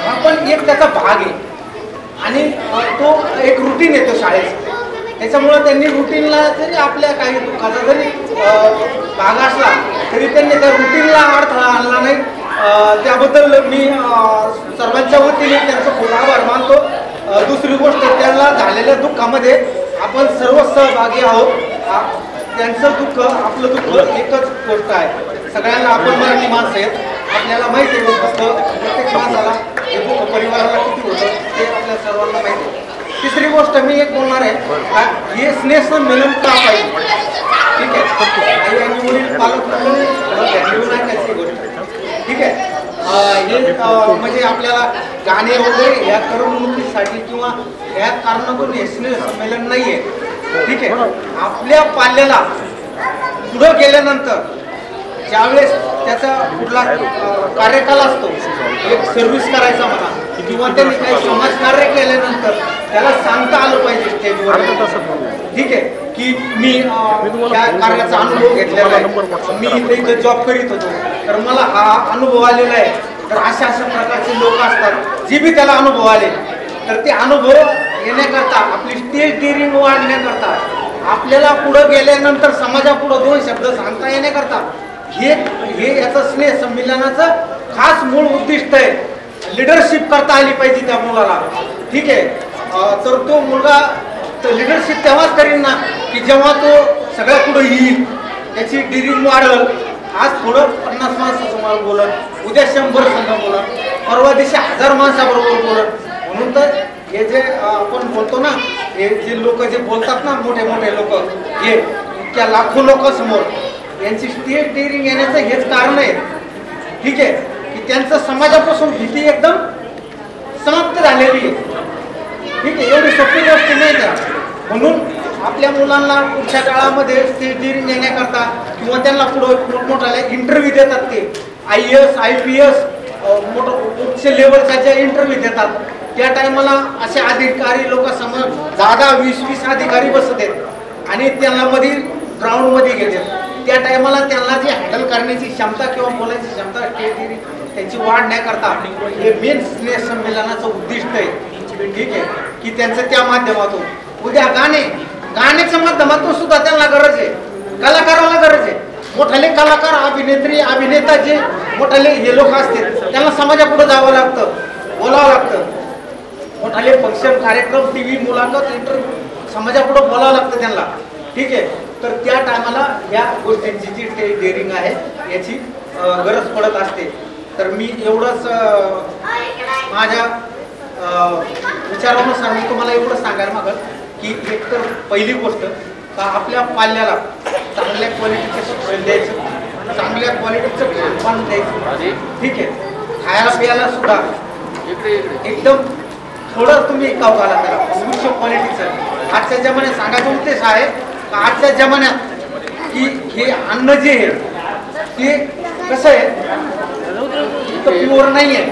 हा पण एक त्याचा भाग आहे. आणि तो एक रुटीन येतो शाळेचा. त्याच्यामुळं त्यांनी रुटीनला जरी आपल्या काही दुःखाचा जरी भाग असला तरी त्यांनी त्या रुटीनला अडथळा आणला नाही. त्याबद्दल मी सर्वांच्या वतीने त्यांचं खूप आभार मानतो. दुसरी गोष्ट त्यांना झालेल्या दुःखामध्ये आपण सर्व सहभागी आहोत. त्यांचं दुःख आपलं दुःख एकच गोष्ट आहे. सगळ्यांना आपण मराठी माणसं आहेत. आपल्याला माहिती आहे फक्त प्रत्येक माणसाला हे दुःख परिवाराला किती होतं ते आपल्या सर्वांना माहिती आहे. तिसरी गोष्ट मी एक बोलणार आहे हे स्नेहसंमेलन का पाहिजे. ठीक आहे. आई आणि वडील पालक म्हणून ऐकायची गोष्ट. ठीक आहे. हे म्हणजे आपल्याला गाणे वगैरे ह्या करमणुकीसाठी किंवा ह्या कारणातून हे स्नेहसंमेलन नाही आहे. ठीक आहे. आपल्या पाल्याला पुढं गेल्यानंतर ज्यावेळेस त्याचा कुठला कार्यकाल असतो एक सर्व्हिस करायचा म्हणा किंवा त्यांनी काही समाजकार्य केल्यानंतर त्याला सांगता आलं पाहिजे स्टेजवर. ठीक आहे. की मी त्या कार्याचा अनुभव घेतलेला आहे. मी इथे जॉब करीत होतो तर मला हा अनुभव आलेला आहे. तर अशा प्रकारचे लोक असतात जे बी त्याला अनुभव आले तर ते अनुभव येण्याकरता आपली स्टेज डेअरिंग वाढण्याकरता आपल्याला पुढं गेल्यानंतर समाजापुढं दोन शब्द सांगता येण्याकरता हे याचं स्नेहसंमेलनाचं खास मूळ उद्दिष्ट आहे. लिडरशिप करता आली पाहिजे त्या मुलाला. ठीक आहे. तर तो मुलगा लिडरशिप तेव्हाच करीन ना की जेव्हा तो सगळ्या पुढे येईल त्याची डिरिंग वाढल. आज थोडं 50 माणसासमोर बोलत उद्या 100 संघ बोलत परवा दिवशी 1000 माणसाबरोबर बोलत. म्हणून तर हे जे आपण बोलतो ना हे जे लोक जे बोलतात ना मोठे मोठे लोक हे इतक्या लाखो लोकांसमोर यांची स्टेज डेअरिंग येण्याचं हेच कारण आहे. ठीक आहे. की त्यांचं समाजापासून भीती एकदम समाप्त झालेली आहे. ठीक आहे. एवढी सोपी गोष्ट नाही त्या. म्हणून आपल्या मुलांना पुढच्या काळामध्ये स्टेज डेअरिंग येण्याकरता किंवा त्यांना पुढं मोठमोठाले इंटरव्ह्यू देतात ते IAS IPS उच्च लेवलच्या ज्या इंटरव्ह्यू देतात त्या टायमाला असे अधिकारी लोक समोर 10-20 अधिकारी बसत आहेत आणि त्यांना मध्ये ग्राउंडमध्ये घेतात. त्या टायमाला त्यांना जी हँडल करण्याची क्षमता किंवा बोलायची क्षमता स्टेज त्यांची वाढण्याकरता हे मेन स्नेहसंमेलनाचं उद्दिष्ट आहे. ठीक आहे. की त्यांचं त्या माध्यमातून उद्या गाण्याच्या माध्यमातून सुद्धा त्यांना गरज आहे. कलाकाराला गरज आहे. मोठाले कलाकार अभिनेत्री अभिनेता जे मोठाले हे लोक असतात त्यांना समाजापुढे जावं लागतं बोलावं लागतं. मोठाले फंक्शन कार्यक्रम TV मुलाखत इंटरव्ह्यू समाजापुढे बोलावं लागतं त्यांना. ठीक आहे. तर त्या टायमाला या गोष्टींची जी डेअरिंग आहे याची गरज पडत असते. तर मी एवढंच माझ्या विचारानुसार मी तुम्हाला एवढं सांगायला मागत की एक तर पहिली गोष्ट का आपल्या पाल्याला चांगल्या क्वालिटीचं शिक्षण द्यायचं, चांगल्या क्वालिटीचं खानपान द्यायचं, ठीक आहे. खायला प्यायला सुद्धा एकदम थोडं तुम्ही काव घाला त्याला, उच्च क्वालिटीचं. आजच्या जमान्यात सांगायचा उद्देश आहे का आजच्या जमान्यात की हे अन्न जे आहे ते कसं आहे, इतकं प्युअर नाही आहे,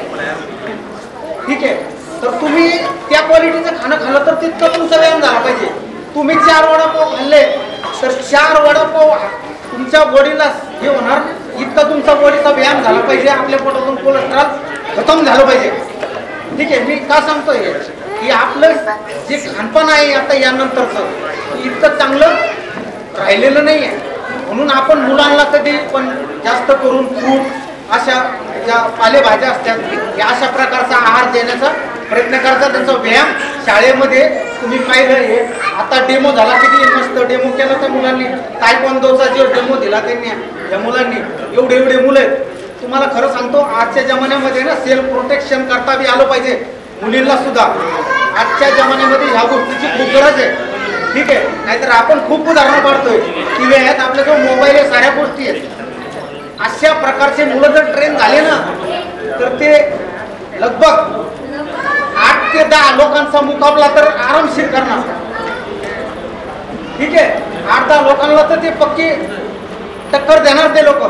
ठीक आहे. तर तुम्ही त्या क्वालिटीचं खाणं खाल्लं तर तितकं तुमचा व्यायाम झाला पाहिजे. तुम्ही 4 वडापाव खाल्ले तर 4 वडापाव तुमच्या बॉडीला हे होणार, इतका तुमचा बॉडीचा व्यायाम झाला पाहिजे, आपल्या पोटातून कोलेस्ट्रॉल खतम झालं पाहिजे, ठीक आहे. मी का सांगतोय की आपलं जे खानपान आहे आता यानंतरचं इतकं चांगलं राहिलेलं नाही आहे. म्हणून आपण मुलांना कधी पण जास्त करून फ्रूट अशा ज्या पालेभाज्या असतात या अशा प्रकारचा आहार देण्याचा प्रयत्न करता. त्यांचा व्यायाम शाळेमध्ये तुम्ही पाहिलं हे आता डेमो झाला, किती मस्त डेमो केला त्या मुलांनी. तायक्वांदोचा जो डेमो दिला त्यांनी या मुलांनी, एवढे एवढे मुलं आहेत. तुम्हाला खरं सांगतो आजच्या जमान्यामध्ये ना सेल्फ प्रोटेक्शन करता बी आलं पाहिजे मुलींना सुद्धा. आजच्या जमान्यामध्ये ह्या गोष्टीची खूप गरज आहे, ठीक आहे. नाहीतर आपण खूप उदाहरणं काढतोय की आहेत आपल्याजवळ मोबाईल आहे, साऱ्या गोष्टी आहेत. अशा प्रकारचे मुलं जर ट्रेन झाले ना तर ते लगभग 8 ते 10 लोकांचा मुकाबला तर आरामशीर करणार, ठीक आहे. 8-10 लोकांना तर ते पक्की टक्कर देणार ते लोक.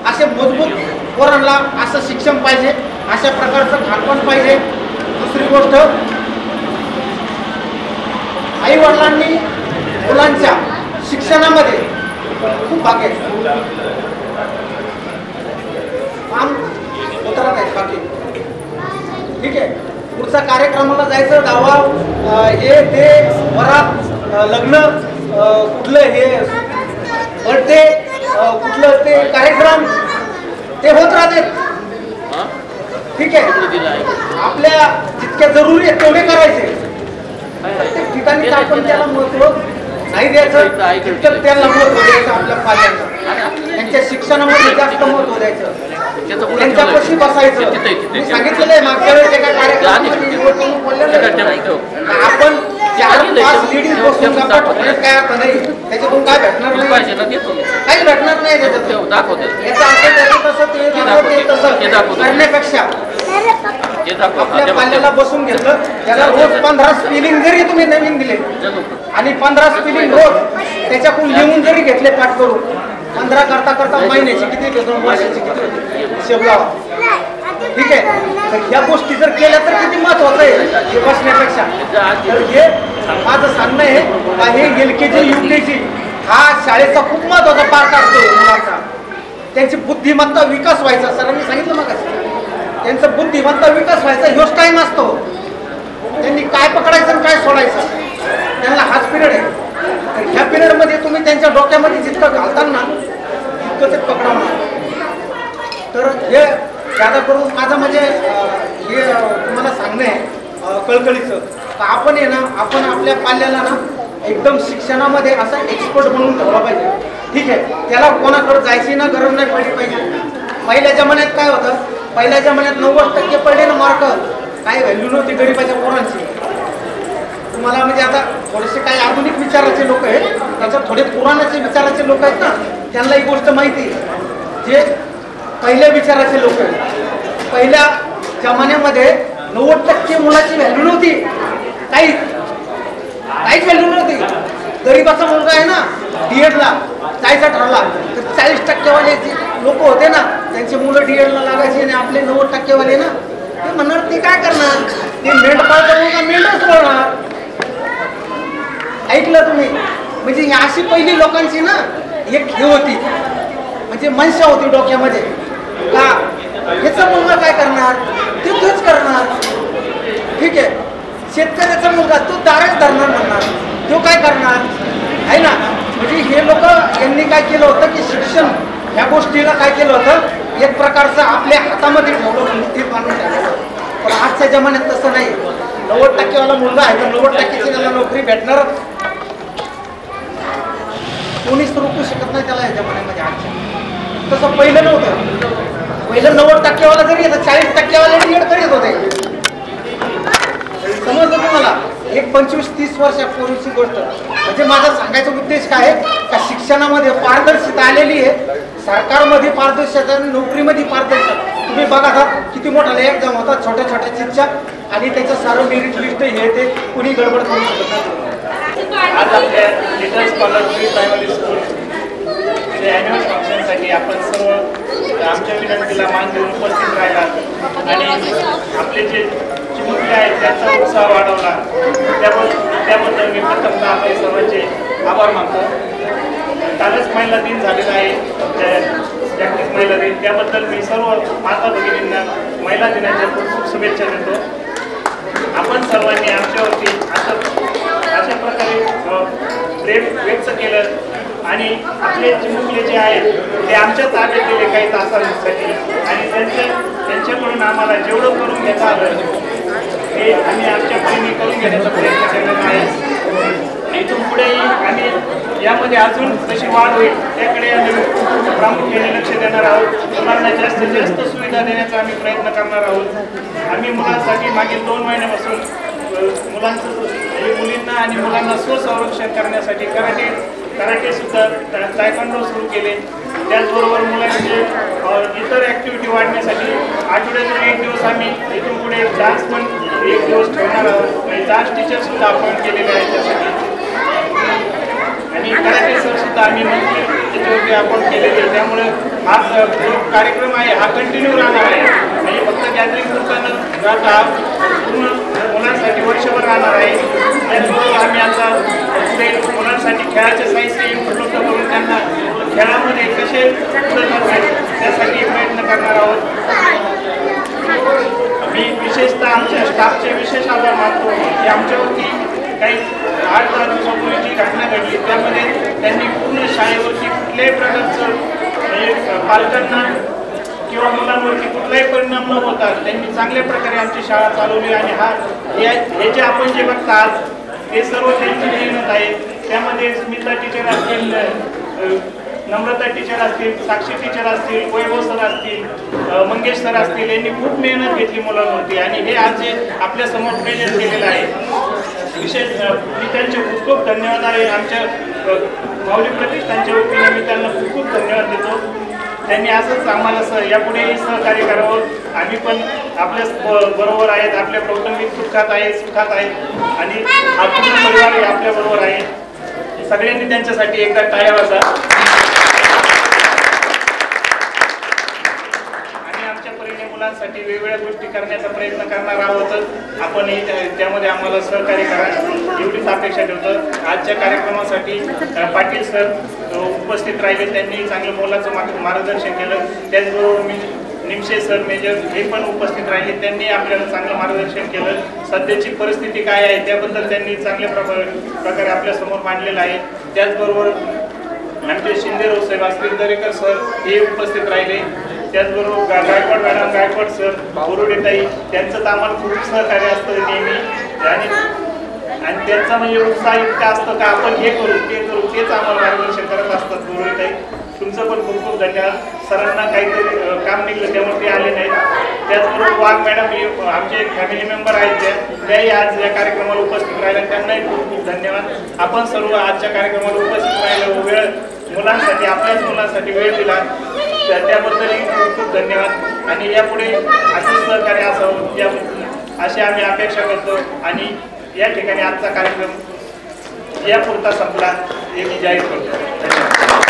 असे मजबूत पोरांना असं शिक्षण पाहिजे, अशा प्रकारचं खानपान पाहिजे. दुसरी गोष्ट, आई वडिलांनी मुलांच्या शिक्षणामध्ये खूप भाग घ्यायचा. काम उतरत आहेत बाकी, ठीक आहे. पुढचा कार्यक्रमाला जायचं, दावा हे ते वरात लग्न कुठलं हे बर्थडे कुठलं ते कार्यक्रम ते होत राहते, ठीक आहे. आपल्या जितक्या जरुरी आहेत तेवढे करायचे. प्रत्येक ठिकाणी आपण त्याला महत्व नाही द्यायचं, तितकं त्याला महत्व द्यायचं. आपल्या पाल्यांना त्यांच्या शिक्षणामध्ये जास्त महत्व द्यायचं, त्यांच्यापाशी बसायचं. मी सांगितलेलं आहे मागच्या वेळेस एका कार्यक्रमामध्ये आपण 4-5 लेडीज बसून काय अर्थ नाही, त्याच्यातून काय भेटणार नाही, काही भेटणार नाही त्याच्यातून. याचा असं तसं करण्यापेक्षा आपल्या पाल्याला बसून घेतलं, त्याला रोज 15 स्पेलिंग जरी तुम्ही नवीन दिले आणि 15 स्पेलिंग रोज त्याच्याकडून लिहून जरी घेतले पाठ करून, 15 करता करता महिन्याची किती, 2 वर्षाची किती हिशोब लावा, ठीक आहे. तर ह्या गोष्टी जर केल्या तर किती महत्वाचं आहे हे बसण्यापेक्षा. तर हे माझं सांगणं आहे का हे LKG UKG हा शाळेचा खूप महत्वाचा पार्ट असतो मुलांचा. त्यांची बुद्धिमत्ता विकास व्हायचा, सरांनी सांगितलं मग त्यांचा बुद्धिमत्ता विकास व्हायचा ह्योच टाईम असतो. त्यांनी काय पकडायचं आणि काय सोडायचं त्यांना हाच पिरियड आहे. तर ह्या पिरियडमध्ये तुम्ही त्यांच्या डोक्यामध्ये जितकं घालताना तितकं ते पकडवणार. तर हे जादा करून माझं म्हणजे हे तुम्हाला सांगणं आहे कळकळीचं का आपण आहे ना, आपण आपल्या पाल्याला ना एकदम शिक्षणामध्ये असा एक्सपर्ट बनवून ठेवला पाहिजे, ठीक आहे. त्याला कोणाकडे जायची ना गरज नाही पडली पाहिजे. पहिल्या जमान्यात काय होतं, पहिल्या जमान्यात 90% पडले ना मार्क, काही व्हॅल्यू नव्हती गरीबाच्या पोरांची. तुम्हाला म्हणजे आता थोडेसे काही आधुनिक विचाराचे लोक आहेत, त्याच्यात थोडे पुराणाचे विचाराचे लोक आहेत ना, त्यांना ही गोष्ट माहिती. जे पहिल्या विचाराचे लोक आहेत, पहिल्या जमान्यामध्ये 90% मुलाची व्हॅल्यू नव्हती, काहीच व्हॅल्यू नव्हती. गरीबाचा मुलगा आहे ना DEDला जायचा ठरला तर 40% जे लोक होते ना त्यांची मुलं DEDला लागायचे आणि आपले 90% ना ते म्हणणार ते काय करणार, ते मेंढपाळ मुलगा मेंढच बोलणार. ऐकलं तुम्ही? म्हणजे ही अशी पहिली लोकांची ना एक हे होती, म्हणजे मनशा होती डोक्यामध्ये का ह्याचा मुलगा काय करणार, ते तूच करणार, ठीक आहे. शेतकऱ्याचा मुलगा तो दारच धरणार म्हणणार, तो काय करणार आहे ना. म्हणजे हे लोक यांनी काय केलं होतं की शिक्षण ह्या गोष्टीला काय केलं होतं, एक प्रकारचं आपल्या हातामध्ये ठेवलं म्हणून ते मानून ठेवलं. पण आजच्या जमान्यात तसं नाही. 90% मुलगा आहे तर 90%ची त्याला नोकरी भेटणारच, कोणीच रोखू शकत नाही त्याला या जमान्यामध्ये. आजच्या तसं पहिलं नव्हतं. पहिलं 90% जरी येतं 40% DED करीत होते. समजलं तुम्हाला? एक 25-30 वर्षापूर्वीची गोष्ट. म्हणजे माझा सांगायचा उद्देश काय आहे का शिक्षणामध्ये पारदर्शकता आलेली आहे, सरकारमध्ये पारदर्शकता, नोकरीमध्ये पारदर्शकता. तुम्ही बघा किती मोठा एक्झाम होता, छोट्या छोट्या चिठ्ठ्या आणि त्याचं सारं मेरिट लिस्ट हे ते कुणी गडबड करू शकत नाही. आज आपल्या little scholar pre primary school annual फंक्शनसाठी आपण सर्व आमच्या विनंतीला मान देऊन उपस्थित राहिला आणि आपले जे चिमुकले आहेत त्यांचा उत्साह वाढवला, त्याबद्दल मी प्रथमतः आपले सर्वांचे आभार मानतो. कालच महिला दिन झालेला आहे, जागतिक महिला दिन, त्याबद्दल मी सर्व माता भगिनींना महिला दिनाच्या खूप खूप शुभेच्छा देतो. आपण सर्वांनी आमच्यावरती अशा प्रकारे प्रेम व्यक्त केलं आणि आपले चिमुकले जे आहेत ते आमच्या ताब्यात दिले काही तासांसाठी आणि त्यांच्याकडून आम्हाला जेवढं करून घेता आलं ते आम्ही आमच्या परीने करून घेण्याचा प्रयत्न केलेला आहे. इथून पुढेही आम्ही यामध्ये अजून कशी वाढ होईल त्याकडे आम्ही प्रामुख्याने लक्ष देणार आहोत. मुलांना जास्तीत जास्त सुविधा देण्याचा आम्ही प्रयत्न करणार आहोत. आम्ही मुलांसाठी मागील 2 महिन्यापासून मुलींना आणि मुलांना स्वसंरक्षण करण्यासाठी कराटे सुद्धा तायक्वांडो सुरू केले. त्याचबरोबर मुलांचे इतर ॲक्टिव्हिटी वाढण्यासाठी आठवड्यातून 1 दिवस आम्ही इथून पुढे डान्स पण 1 दिवस ठेवणार आहोत. डान्स टीचर सुद्धा अपॉइंट केलेले आहेत त्यासाठी आणि कराटे सर सुद्धा आम्ही मंथली त्याच्यावरती अपॉइंट केलेले. त्यामुळे हा जो कार्यक्रम आहे हा कंटिन्यू राहणार आहे. म्हणजे फक्त गॅदरिंग पुरतं राहता पूर्ण मुलांसाठी वर्षभर राहणार आहे. त्याचबरोबर आम्ही आता पुढे मुलांसाठी खेळाचे साहित्य उपलब्ध करून त्यांना खेळामध्ये कसे पुढे जातात त्यासाठी प्रयत्न करणार आहोत. मी विशेषतः आमच्या स्टाफचे विशेष आभार मानतो की आमच्यावरती काही 8-10 दिवसापूर्वीची घटना घडली, त्यामध्ये त्यांनी पूर्ण शाळेवरती कुठल्याही प्रकारचं म्हणजे पालकांना किंवा मुलांवरती कुठलाही परिणाम न होता त्यांनी चांगल्या प्रकारे आमची शाळा चालवली आणि हे जे आपण जे बघता आज हे सर्व त्यांची मेहनत आहे. त्यामध्ये स्मिता टीचर असतील, नम्रता टीचर असतील, साक्षी टीचर असतील, वैभव सर असतील, मंगेश सर असतील, यांनी खूप मेहनत घेतली मुलांवरती आणि हे आज जे आपल्या समोर प्रेझेंट केलेलं आहे. विशेष मी त्यांचे खूप खूप धन्यवाद आहे. आमच्या माऊली प्रतिष्ठानच्या वतीने मी त्यांना खूप खूप धन्यवाद देतो. त्यांनी असंच आम्हाला यापुढेही सहकार्य करावं. आम्ही पण आपल्या बरोबर आहेत, आपल्या कौटुंबिक सुखात आहेत आणि हा पूर्ण परिवार आपल्या बरोबर आहे. सगळ्यांनी त्यांच्यासाठी एकदा टाळ्या वाजा. आणि आमच्या परीने मुलांसाठी वेगवेगळ्या गोष्टी करण्याचा प्रयत्न करणार आहोत. आपणही त्यामध्ये आम्हाला सहकार्य करा एवढीच अपेक्षा ठेवतो. आजच्या कार्यक्रमासाठी पाटील सर उपस्थित राहिले, त्यांनी चांगलं मोलाचं मार्गदर्शन केलं. त्याचबरोबर मी निमशे सर मेजर हे पण उपस्थित राहिले, त्यांनी आपल्याला चांगलं मार्गदर्शन केलं. सध्याची परिस्थिती काय आहे त्याबद्दल त्यांनी चांगल्या प्रकारे आपल्यासमोर मांडलेलं आहे. त्याचबरोबर आमचे शिंदेराव साहेब असतील, दरेकर सर हे उपस्थित राहिले. त्याचबरोबर गायकवाड मॅडम, गायकवाड सर, बोरुडेताई, त्यांचं तर आम्हाला खूप सहकार्य असतं नेहमी आणि त्यांचा म्हणजे उत्साह इतका असतं का आपण हे करू तेच आम्हाला मार्गदर्शन करत असतात. बोरुडेताई तुमचं पण खूप खूप धन्यवाद. सरांना काहीतरी काम निघलं त्यामुळे ते आले नाहीत. त्याचबरोबर वाघ मॅडम आमचे एक फॅमिली मेंबर आहेत, त्याही आज या कार्यक्रमाला उपस्थित राहिल्या, त्यांनाही खूप खूप धन्यवाद. आपण सर्व आजच्या कार्यक्रमाला उपस्थित राहिलं, वेळ मुलांसाठी आपल्याच मुलांसाठी वेळ दिला त्याबद्दलही खूप खूप धन्यवाद. आणि यापुढे असंच सहकार्य असावं अशी आम्ही अपेक्षा करतो. आणि या ठिकाणी आजचा कार्यक्रम यापुरता संपला हे मी जाहीर करतो. धन्यवाद.